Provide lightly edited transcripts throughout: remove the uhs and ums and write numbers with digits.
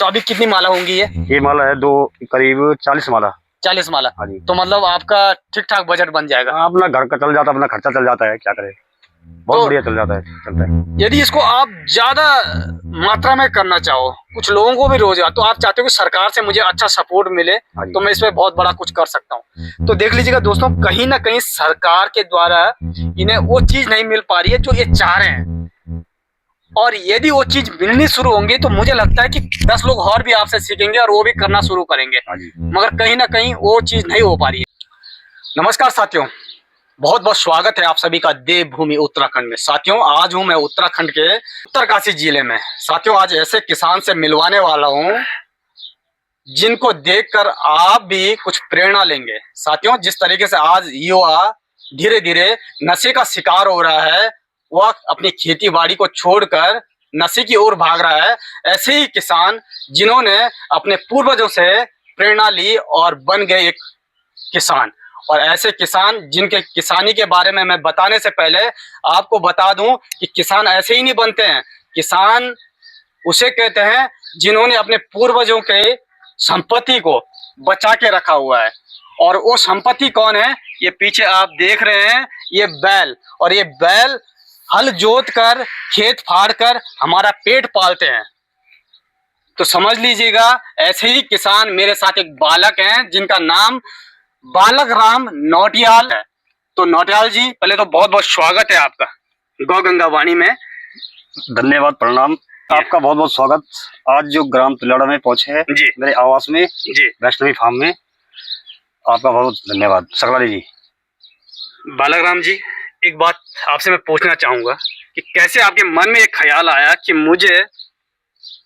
तो अभी कितनी माला होंगी ये माला है दो करीब 40 माला। 40 माला। हाँ जी। तो मतलब आपका ठीक ठाक बजट बन जाएगा। अपना घर का चल जाता है, अपना खर्चा चल जाता है, क्या करे, बहुत तो बढ़िया चल जाता है, चलता है। यदि इसको आप ज्यादा मात्रा में करना चाहो, कुछ लोगों को भी रोजगार, तो आप चाहते हो कि सरकार से मुझे अच्छा सपोर्ट मिले, तो मैं इसमें बहुत बड़ा कुछ कर सकता हूँ। तो देख लीजिएगा दोस्तों, कहीं ना कहीं सरकार के द्वारा इन्हें वो चीज नहीं मिल पा रही है जो ये चाह रहे हैं, और यदि वो चीज मिलनी शुरू होंगी तो मुझे लगता है कि 10 लोग और भी आपसे सीखेंगे और वो भी करना शुरू करेंगे। मगर कहीं ना कहीं वो चीज नहीं हो पा रही है। नमस्कार साथियों, बहुत बहुत स्वागत है आप सभी का देवभूमि उत्तराखंड में। साथियों, आज हूं मैं उत्तराखंड के उत्तरकाशी जिले में। साथियों, आज ऐसे किसान से मिलवाने वाला हूं जिनको देखकर आप भी कुछ प्रेरणा लेंगे। साथियों, जिस तरीके से आज युवा धीरे धीरे नशे का शिकार हो रहा है, वह अपनी खेती बाड़ी को छोड़कर नशे की ओर भाग रहा है, ऐसे ही किसान जिन्होंने अपने पूर्वजों से प्रेरणा ली और बन गए एक किसान। और ऐसे किसान जिनके किसानी के बारे में मैं बताने से पहले आपको बता दूं कि किसान ऐसे ही नहीं बनते हैं। किसान उसे कहते हैं जिन्होंने अपने पूर्वजों के संपत्ति को बचा के रखा हुआ है। और वो संपत्ति कौन है? ये पीछे आप देख रहे हैं, ये बैल। और ये बैल हल जोत कर, खेत फाड़ कर हमारा पेट पालते हैं। तो समझ लीजिएगा, ऐसे ही किसान मेरे साथ एक बालक हैं जिनका नाम बालक राम नौटियाल है। तो नौटियाल जी, पहले तो बहुत बहुत स्वागत है आपका गौ गंगा वाणी में। धन्यवाद, प्रणाम, आपका बहुत बहुत स्वागत। आज जो ग्राम तिलाड़ा में पहुंचे हैं जी, मेरे आवास में जी, वैष्णवी फार्म में, आपका बहुत धन्यवाद। सकलारी जी। बालक राम जी, एक बात आपसे मैं पूछना चाहूंगा कि कैसे आपके मन में एक ख्याल आया कि मुझे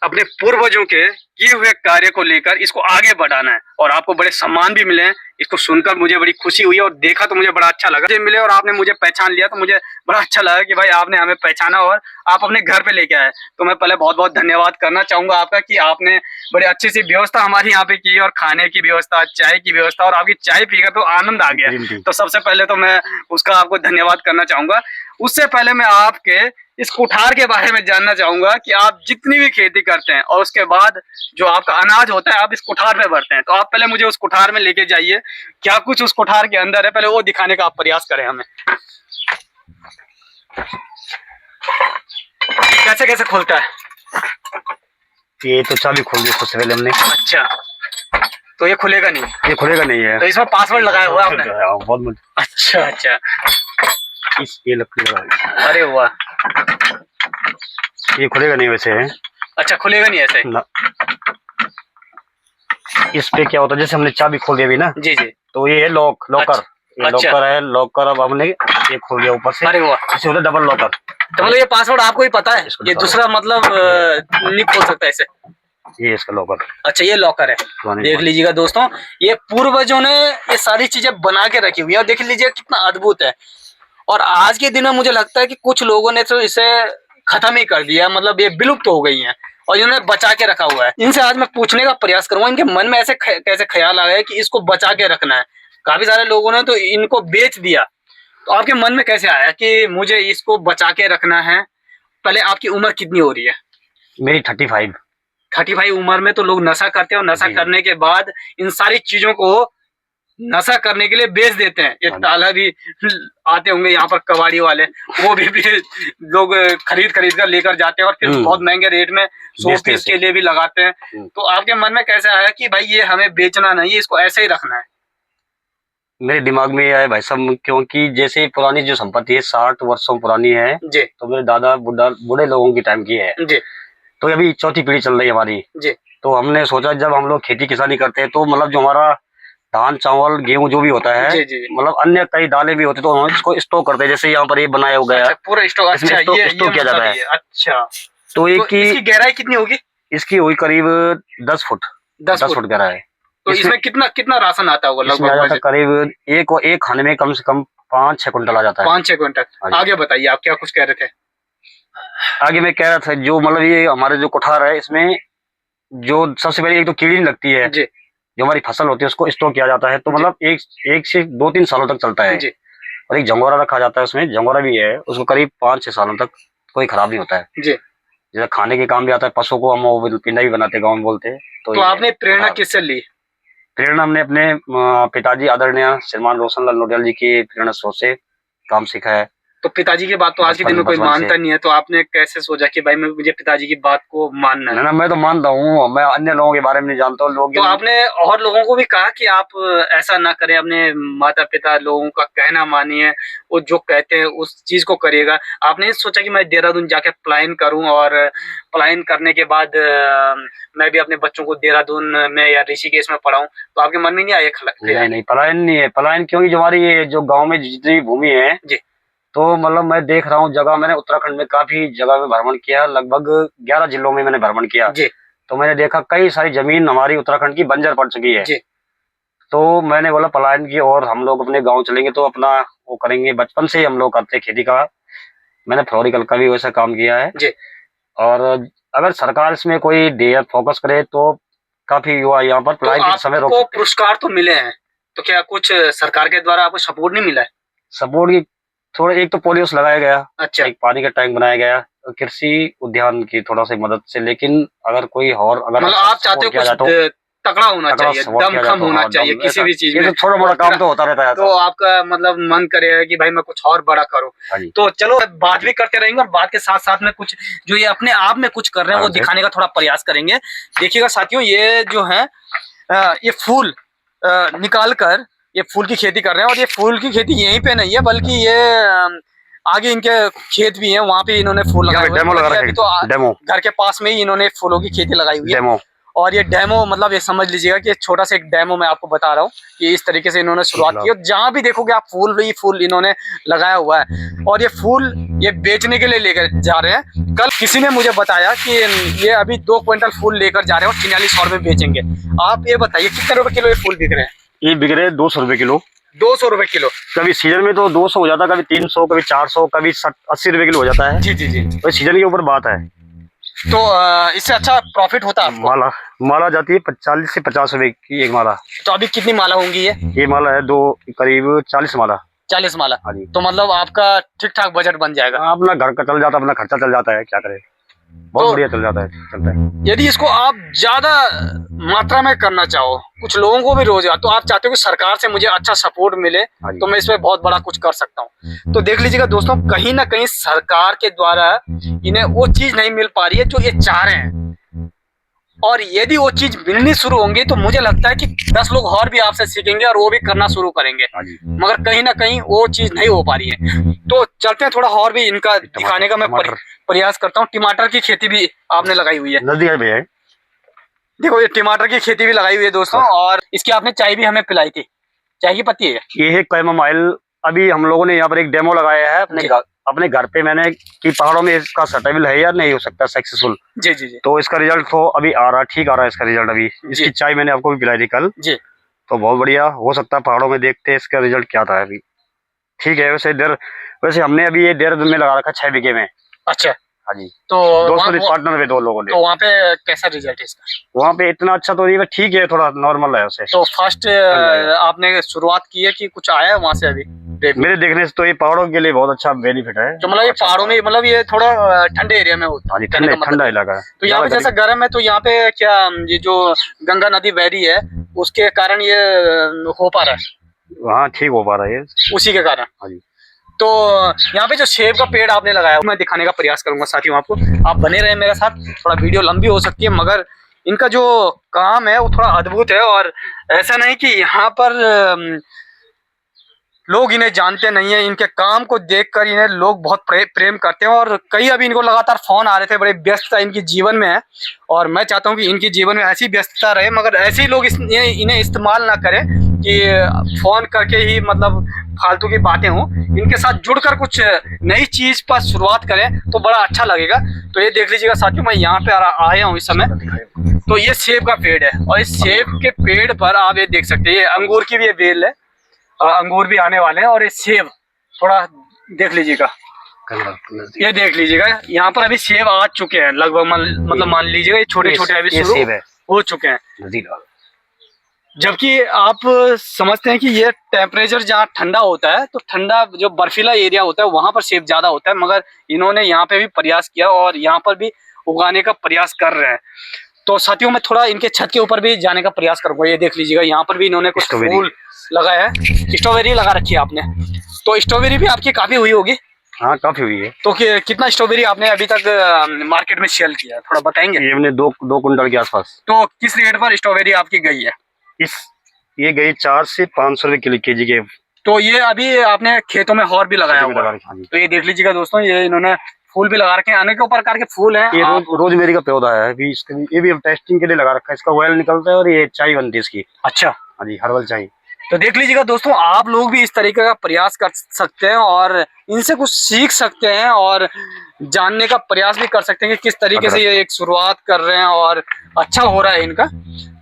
अपने पूर्वजों के किए हुए कार्य को लेकर इसको आगे बढ़ाना है, और आपको बड़े सम्मान भी मिले हैं। इसको सुनकर मुझे बड़ी खुशी हुई और देखा तो मुझे बड़ा अच्छा लगा। मुझे मिले और आपने मुझे पहचान लिया तो मुझे बड़ा अच्छा लगा कि भाई आपने हमें पहचाना और आप अपने घर पे लेके आए। तो मैं पहले बहुत बहुत धन्यवाद करना चाहूंगा आपका कि आपने बड़ी अच्छी सी व्यवस्था हमारे यहाँ पे की, और खाने की व्यवस्था, चाय की व्यवस्था, और आपकी चाय पीकर तो आनंद आ गया। तो सबसे पहले तो मैं उसका आपको धन्यवाद करना चाहूंगा। उससे पहले मैं आपके इस कुठार के बारे में जानना चाहूंगा कि आप जितनी भी खेती करते हैं और उसके बाद जो आपका अनाज होता है आप इस कुठार में भरते हैं, तो आप पहले मुझे उस कुठार में लेके जाइए। क्या कुछ उस कुठार के अंदर है, पहले वो दिखाने का आप प्रयास करें हमें। कैसे कैसे खुलता है? ये तो चाबी खोल दी सबसे पहले हमने। अच्छा, तो ये खुलेगा नहीं? ये खुलेगा नहीं है, तो इसमें पासवर्ड लगाया हुआ है आपने? बहुत। अच्छा अच्छा, ये लगा। अरे वाह, ये खुलेगा नहीं वैसे है। अच्छा, खुलेगा नहीं ऐसे ना। इस पे क्या होता है, जैसे हमने चाबी खोल दी अभी ना। जी जी। तो ये है लॉकर। अच्छा, ये लॉकर है, लॉकर अब हमने ये खोल दिया ऊपर से। अरे वाह, इसे होता है डबल लॉकर। तो मतलब ये पासवर्ड आपको ही पता है? ये दूसरा मतलब नहीं खोल सकता ऐसे? ये इसका लॉकर। अच्छा, ये लॉकर है। देख लीजिएगा दोस्तों, ये पूर्वजों ने ये सारी चीजें बना के रखी हुई है, और देख लीजिए कितना अद्भुत है। और आज के दिन में मुझे लगता है कि कुछ लोगों ने तो इसे खत्म ही कर दिया, मतलब ये विलुप्त हो गई हैं, और इन्होंने बचा के रखा हुआ है। इनसे आज मैं पूछने का प्रयास करूंगा, इनके मन में ऐसे कैसे ख्याल आया कि इसको बचा के रखना है। काफी सारे लोगों ने तो इनको बेच दिया, तो आपके मन में कैसे आया कि मुझे इसको बचा के रखना है? पहले आपकी उम्र कितनी हो रही है? मेरी 35। 35 उम्र में तो लोग नशा करते हैं, और नशा करने के बाद इन सारी चीजों को नशा करने के लिए बेच देते हैं। ये ताला भी आते होंगे यहाँ पर कबाड़ी वाले, वो भी लोग खरीद कर लेकर जाते हैं, और फिर बहुत महंगे रेट में 100 पीस के लिए भी लगाते हैं। तो आपके मन में कैसे आया कि भाई ये हमें बेचना नहीं है, इसको ऐसे ही रखना है? मेरे दिमाग में आया भाई साहब, क्योंकि जैसे पुरानी जो संपत्ति है 60 वर्षों पुरानी है जी, तो मेरे दादा बूढ़े लोगों की टाइम की है जी, तो अभी चौथी पीढ़ी चल रही है हमारी जी। तो हमने सोचा जब हम लोग खेती किसानी करते हैं तो मतलब जो हमारा धान चावल गेहूं जो भी होता है, मतलब अन्य कई दालें भी होती है, तो हम इसको स्टोर करते हैं। जैसे यहाँ पर ये बनाया हो गया। अच्छा, पूरा स्टोर। अच्छा, ये स्टोर किया जाता है। अच्छा, तो इसकी गहराई कितनी होगी? इसकी हुई करीब 10 फुट। 10 फुट गहराई। तो इसमें कितना राशन आता होगा लगभग? करीब एक खाने में कम से कम 5-6 कुंटल आ जाता है। 5-6 कुंटल। आगे बताइए, आप क्या कुछ कह रहे थे? आगे मैं कह रहा था, जो मतलब ये हमारे जो कुठार है, इसमें जो सबसे पहले एक तो कीड़ी नहीं लगती है जी। जो हमारी फसल होती है उसको स्टोर किया जाता है, तो मतलब एक से 2-3 सालों तक चलता है जी। और एक झंगोरा रखा जाता है, उसमें झंगोरा भी है, उसको करीब 5-6 सालों तक कोई खराब नहीं होता है जी। जैसे खाने के काम भी आता है, पशु को हम वो पिंडा भी बनाते गाँव में बोलते हैं। तो आपने प्रेरणा किससे ली? प्रेरणा हमने अपने पिताजी आदरणीय श्रीमान रोशन लाल नोडियाल जी की प्रेरणा स्रोत से काम सीखा है। तो पिताजी की बात तो आज के दिन में कोई मानता नहीं है, तो आपने कैसे सोचा कि भाई मुझे पिताजी की बात को मानना है? ना, मैं तो मानता हूँ, मैं अन्य लोगों के बारे में नहीं जानता हूँ। लोग तो आपने और लोगों को भी कहा कि आप ऐसा ना करें, अपने माता पिता लोगों का कहना मानिए, वो जो कहते हैं उस चीज को करिएगा? आपने सोचा कि मैं देहरादून जाके पलायन करूं और पलायन करने के बाद मैं भी अपने बच्चों को देहरादून में या ऋषिकेश में पढ़ाऊं? तो आपके मन में नहीं आया? नहीं, पलायन नहीं है। पलायन क्योंकि जो हमारी ये जो गाँव में जितनी भूमि है जी, तो मतलब मैं देख रहा हूँ जगह, मैंने उत्तराखंड में काफी जगह में भ्रमण किया, लगभग 11 जिलों में मैंने भ्रमण किया जी। तो मैंने देखा कई सारी जमीन हमारी उत्तराखंड की बंजर पड़ चुकी है जी। तो मैंने बोला पलायन की और हम लोग अपने गांव चलेंगे तो अपना वो करेंगे। बचपन से ही हम लोग करते खेती का, मैंने फ्लोरिकल का भी वैसा काम किया है जी। और अगर सरकार इसमें कोई फोकस करे तो काफी युवा यहाँ पर पलायन के समय आपको पुरस्कार तो मिले हैं, तो क्या कुछ सरकार के द्वारा आपको सपोर्ट नहीं मिला है? सपोर्ट की थोड़ा, एक तो पोलियोस लगाया गया, अच्छा, एक पानी का टैंक बनाया गया, कृषि उद्यान की थोड़ा सी मदद से, लेकिन अगर कोई और अगर मतलब आप चाहते हो कुछ तगड़ा होना चाहिए, दमखम होना चाहिए किसी भी चीज में, थोड़ा मोड़ा काम तो होता रहता है, तो आपका मतलब मन करेगा कि भाई मैं कुछ और बड़ा करूं। तो चलो बात भी करते रहेंगे और बात के साथ साथ में कुछ जो ये अपने आप में कुछ कर रहे हैं वो दिखाने का थोड़ा प्रयास करेंगे। देखिएगा साथियों, ये जो है ये फूल निकाल कर ये फूल की खेती कर रहे हैं और ये फूल की खेती यहीं पे नहीं है बल्कि ये आगे इनके खेत भी हैं, वहाँ पे इन्होंने फूल लगाए हुए हैं। तो डेमो घर के पास में ही इन्होंने फूलों की खेती लगाई हुई है। और ये डेमो मतलब ये समझ लीजिएगा कि छोटा सा एक डेमो मैं आपको बता रहा हूँ कि इस तरीके से इन्होंने शुरुआत की और जहाँ भी देखोगे आप फूल ही फूल इन्होंने लगाया हुआ है और ये फूल ये बेचने के लिए लेकर जा रहे हैं। कल किसी ने मुझे बताया कि ये अभी 2 क्विंटल फूल लेकर जा रहे हैं और 4400 रुपए बेचेंगे। आप ये बताइए कितने रुपए किलो ये फूल बिक रहे हैं? ये बिक रहे हैं 200 रुपए किलो। 200 रुपए किलो? कभी सीजन में तो 200 हो जाता है, कभी 300, कभी 400, कभी 80 रुपए किलो हो जाता है। जी जी जी, तो सीजन के ऊपर बात है। तो इससे अच्छा प्रॉफिट होता है आपको? माला जाती है 40 से 50 रुपए की एक माला। तो अभी कितनी माला होंगी ये माला है करीब 40 माला। 40 माला? तो मतलब आपका ठीक ठाक बजट बन जाएगा? अपना घर का चल जाता है, अपना खर्चा चल जाता है, क्या करे, बहुत बढ़िया चल जाता है, चलता है। यदि इसको आप ज्यादा मात्रा में करना चाहो, कुछ लोगों को भी रोजगार, तो आप चाहते हो कि सरकार से मुझे अच्छा सपोर्ट मिले तो मैं इसमें बहुत बड़ा कुछ कर सकता हूँ। तो देख लीजिएगा दोस्तों, कहीं ना कहीं सरकार के द्वारा इन्हें वो चीज नहीं मिल पा रही है जो ये चाह रहे हैं और यदि वो चीज मिलनी शुरू होंगी तो मुझे लगता है कि 10 लोग और भी आपसे सीखेंगे और वो भी करना शुरू करेंगे, मगर कहीं ना कहीं वो चीज नहीं हो पा रही है। तो चलते हैं थोड़ा और भी इनका दिखाने का मैं प्रयास करता हूँ। टमाटर की खेती भी आपने लगाई हुई है, भैया देखो ये टमाटर की खेती भी लगाई हुई है दोस्तों। और इसकी आपने चाय भी हमें पिलाई थी, चाय की पत्ती है ये है कैमोमाइल। अभी हम लोगों ने यहाँ पर एक डेमो लगाया है अपने घर पे, मैंने कि पहाड़ों में इसका सर्टेबल है या नहीं हो सकता सक्सेसफुल। जी जी जी। तो इसका रिजल्ट तो अभी आ रहा है, ठीक आ रहा है इसका रिजल्ट अभी। इसकी चाय मैंने आपको भी पिलाई थी कल जी, तो बहुत बढ़िया हो सकता है। पहाड़ों में देखते हैं इसका रिजल्ट क्या था अभी, ठीक है। वैसे हमने अभी ये देहरादून में लगा रखा 6 बीघे में। अच्छा, हाँ जी। तो पार्टनर में 2 लोगों ने। तो वहाँ पे कैसा रिजल्ट है इसका? वहाँ पे इतना अच्छा तो नहीं, ठीक है, थोड़ा नॉर्मल है उसे। तो फर्स्ट आपने शुरुआत की है कि कुछ आया है वहाँ से? अभी मेरे देखने से तो ये पहाड़ों के लिए बहुत अच्छा बेनिफिट है। तो मतलब ये पहाड़ों में, मतलब ये थोड़ा ठंडे एरिया में होता है, ठंडा इलाका है। तो यहाँ पे जैसा गर्म है तो यहाँ पे क्या ये जो गंगा नदी बह रही है उसके कारण ये हो पा रहा है? हाँ, ठीक हो पा रहा है उसी के कारण। हाँ जी। तो यहाँ पे जो सेब का पेड़ आपने लगाया मैं दिखाने का प्रयास करूंगा साथियों आपको, आप बने रहे मेरे साथ। थोड़ा वीडियो लंबी हो सकती है मगर इनका जो काम है वो थोड़ा अद्भुत है और ऐसा नहीं कि यहाँ पर लोग इन्हें जानते नहीं है। इनके काम को देखकर इन्हें लोग बहुत प्रेम करते हैं और कई अभी इनको लगातार फोन आ रहे थे, बड़े व्यस्तता इनकी जीवन में है और मैं चाहता हूँ कि इनकी जीवन में ऐसी व्यस्तता रहे मगर ऐसे ही लोग इन्हें इस्तेमाल ना करें कि फोन करके ही मतलब फालतू की बातें हों। इनके साथ जुड़कर कुछ नई चीज पर शुरुआत करें तो बड़ा अच्छा लगेगा। तो ये देख लीजिएगा साथियों, मैं यहाँ पे आया हूँ इस समय। तो ये सेब का पेड़ है और इस सेब के पेड़ पर आप ये देख सकते हैं, ये अंगूर की भी ये बेल है, अंगूर भी आने वाले हैं और ये सेब थोड़ा देख लीजिएगा, ये देख लीजिएगा यहाँ पर अभी सेब आ चुके हैं लगभग, मतलब मान लीजिएगा ये छोटे छोटे अभी शुरू हो चुके हैं। जबकि आप समझते हैं कि ये टेम्परेचर जहाँ ठंडा होता है तो ठंडा जो बर्फीला एरिया होता है वहां पर सेब ज्यादा होता है, मगर इन्होंने यहाँ पे भी प्रयास किया और यहाँ पर भी उगाने का प्रयास कर रहे हैं। तो साथियों मैं थोड़ा इनके छत के ऊपर भी जाने का प्रयास करूंगा। ये देख लीजिएगा, यहाँ पर भी इन्होंने कुछ फूल लगाया है। स्ट्रॉबेरी लगा रखी है आपने, तो स्ट्रॉबेरी भी आपकी काफी हुई होगी? हाँ काफी हुई है। तो कितना स्ट्रॉबेरी आपने अभी तक मार्केट में सेल किया, थोड़ा बताएंगे? ये हमने दो कुंटल के आसपास। तो किस रेट पर स्ट्रॉबेरी आपकी गई है? ये गई 4 से 500 रुपए किलो केजी के। तो ये अभी आपने खेतों में और भी लगाया हुआ है। तो ये देख लीजिएगा दोस्तों, ये इन्होंने फूल भी लगा रखे हैं, अनेकों प्रकार के फूल हैं। ये रोजमेरी का पौधा है, अभी ये भी टेस्टिंग के लिए लगा रखा है। इसका ऑयल निकलता है और ये चाय बनती है इसकी। अच्छा, हाँ जी, हर्बल चाय। तो देख लीजिएगा दोस्तों, आप लोग भी इस तरीके का प्रयास कर सकते हैं और इनसे कुछ सीख सकते हैं और जानने का प्रयास भी कर सकते हैं कि किस तरीके से ये एक शुरुआत कर रहे हैं और अच्छा हो रहा है इनका।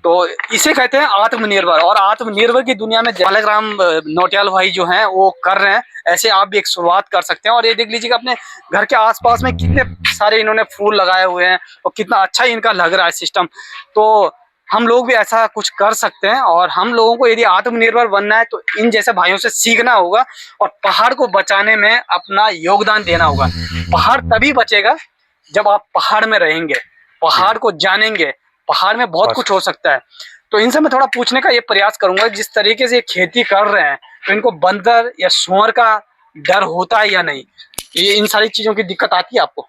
तो इसे कहते हैं आत्मनिर्भर, और आत्मनिर्भर की दुनिया में बालकराम नौटियाल भाई जो हैं वो कर रहे हैं। ऐसे आप भी एक शुरुआत कर सकते हैं। और ये देख लीजिएगा, अपने घर के आसपास में कितने सारे इन्होंने फूल लगाए हुए हैं और कितना अच्छा इनका लग रहा है सिस्टम। तो हम लोग भी ऐसा कुछ कर सकते हैं, और हम लोगों को यदि आत्मनिर्भर बनना है तो इन जैसे भाइयों से सीखना होगा और पहाड़ को बचाने में अपना योगदान देना होगा। पहाड़ तभी बचेगा जब आप पहाड़ में रहेंगे, पहाड़ को जानेंगे। पहाड़ में बहुत कुछ हो सकता है। तो इनसे मैं थोड़ा पूछने का ये प्रयास करूंगा, जिस तरीके से ये खेती कर रहे हैं तो इनको बंदर या सुअर का डर होता है या नहीं? ये इन सारी चीजों की दिक्कत आती है आपको?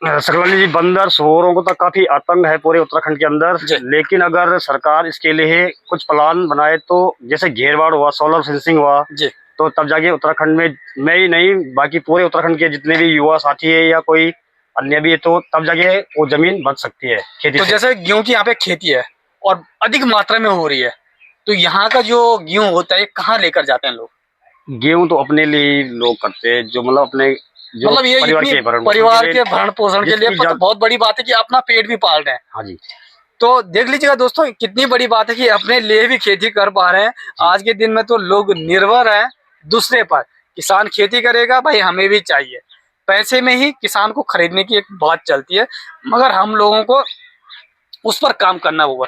सकलानी जी, बंदर सुअरों को तो काफी आतंक है पूरे उत्तराखंड के अंदर। लेकिन अगर सरकार इसके लिए कुछ प्लान बनाए, तो जैसे घेरबाड़ हुआ, सोलर फेंसिंग हुआ जी, तो तब जाके उत्तराखंड में, मैं ही नहीं बाकी पूरे उत्तराखंड के जितने भी युवा साथी है या कोई अन्य भी है, तो तब जाके वो जमीन बच सकती है खेती तो जैसे गेहूं की यहाँ पे खेती है और अधिक मात्रा में हो रही है, तो यहाँ का जो गेहूं होता है कहाँ लेकर जाते हैं लोग? गेहूं तो अपने लिए लोग करते हैं, जो मतलब अपने मतलब ये परिवार के भरण पोषण के लिए तो बहुत बड़ी बात है कि अपना पेट भी पाल रहे हैं। हाँ जी। तो देख लीजिएगा दोस्तों, कितनी बड़ी बात है कि अपने लिए भी खेती कर पा रहे हैं। आज के दिन में तो लोग निर्भर हैं दूसरे पर। किसान खेती करेगा, भाई हमें भी चाहिए, पैसे में ही किसान को खरीदने की एक बात चलती है, मगर हम लोगों को उस पर काम करना होगा,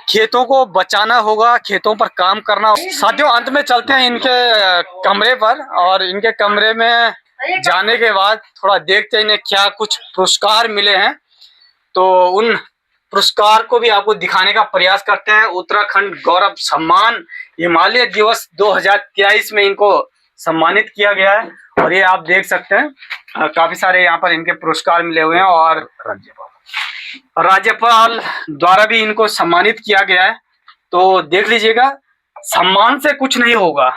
खेतों को बचाना होगा, खेतों पर काम करना होगा। साथियों, अंत में चलते हैं इनके कमरे पर, और इनके कमरे में जाने के बाद थोड़ा देखते हैं इन्हें क्या कुछ पुरस्कार मिले हैं। तो उन पुरस्कार को भी आपको दिखाने का प्रयास करते हैं। उत्तराखंड गौरव सम्मान हिमालय दिवस 2023 में इनको सम्मानित किया गया है, और ये आप देख सकते हैं काफी सारे यहाँ पर इनके पुरस्कार मिले हुए हैं, और राज्यपाल द्वारा भी इनको सम्मानित किया गया है। तो देख लीजिएगा, सम्मान से कुछ नहीं होगा।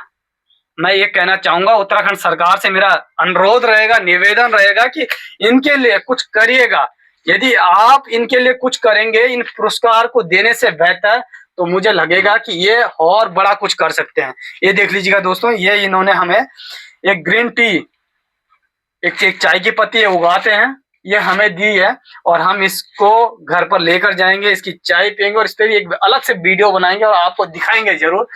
मैं ये कहना चाहूंगा, उत्तराखंड सरकार से मेरा अनुरोध रहेगा, निवेदन रहेगा कि इनके लिए कुछ करिएगा। यदि आप इनके लिए कुछ करेंगे इन पुरस्कार को देने से बेहतर, तो मुझे लगेगा कि ये और बड़ा कुछ कर सकते हैं। ये देख लीजिएगा दोस्तों, ये इन्होंने हमें एक ग्रीन टी, एक चाय की पत्ती उगाते हैं, ये हमें दी है, और हम इसको घर पर लेकर जाएंगे, इसकी चाय पियेंगे और इस पर भी एक अलग से वीडियो बनाएंगे और आपको दिखाएंगे जरूर।